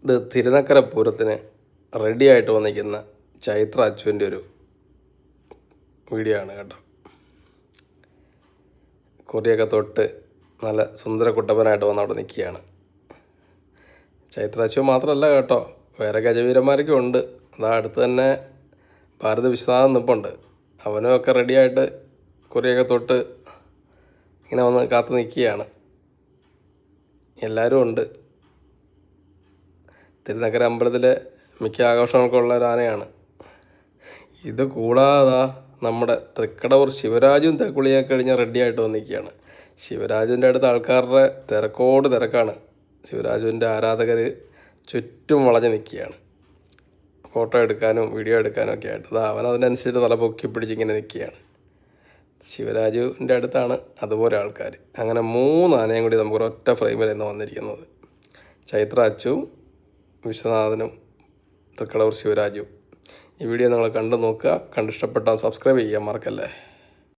ഇത് തിരുനക്കര പൂരത്തിന് റെഡിയായിട്ട് വന്നിരിക്കുന്ന ചൈത്ര അച്ചുവിൻ്റെ ഒരു വീഡിയോ ആണ് കേട്ടോ. കുറിയൊക്കെ തൊട്ട് നല്ല സുന്ദര കുട്ടപ്പനായിട്ട് വന്ന് അവിടെ നിൽക്കുകയാണ്. ചൈത്ര അച്ചു മാത്രമല്ല കേട്ടോ, വേറെ ഗജവീരന്മാരൊക്കെ ഉണ്ട്. അതാ അടുത്ത് തന്നെ ഭാരത വിശ്വനാഥൻ നിൽപ്പുണ്ട്. അവനും ഒക്കെ റെഡിയായിട്ട് കുറിയൊക്കെ തൊട്ട് ഇങ്ങനെ വന്ന് കാത്തു നിൽക്കുകയാണ്. എല്ലാവരും ഉണ്ട്. തിരുനക്കര അമ്പലത്തിലെ മിക്ക ആഘോഷങ്ങൾക്കുള്ള ഒരു ആനയാണ് ഇത്. കൂടാതെ നമ്മുടെ തൃക്കടവൂർ ശിവരാജും തെക്കുളിയൊക്കെ കഴിഞ്ഞ് റെഡിയായിട്ട് വന്നിരിക്കുകയാണ്. ശിവരാജുവിൻ്റെ അടുത്ത് ആൾക്കാരുടെ തിരക്കോട് തിരക്കാണ്. ശിവരാജുവിൻ്റെ ആരാധകർ ചുറ്റും വളഞ്ഞ് നിൽക്കുകയാണ്, ഫോട്ടോ എടുക്കാനും വീഡിയോ എടുക്കാനും ഒക്കെ ആയിട്ട്. അവൻ അതിനനുസരിച്ച് തല പൊക്കി പിടിച്ചിങ്ങനെ നിൽക്കുകയാണ്. ശിവരാജുവിൻ്റെ അടുത്താണ് അതുപോലെ ആൾക്കാർ. അങ്ങനെ 3 ആനയും കൂടി നമുക്ക് ഒരൊറ്റ ഫ്രെയിമിൽ നിന്ന് വന്നിരിക്കുന്നത്. ചൈത്ര അച്ചുവും വിശ്വനാഥനും തൃക്കടവൂർ ശിവരാജുവും. ഈ വീഡിയോ നിങ്ങൾ കണ്ടു നോക്കുക. കണ്ടിഷ്ടപ്പെട്ടാൽ സബ്സ്ക്രൈബ് ചെയ്യാൻ മറക്കല്ലേ.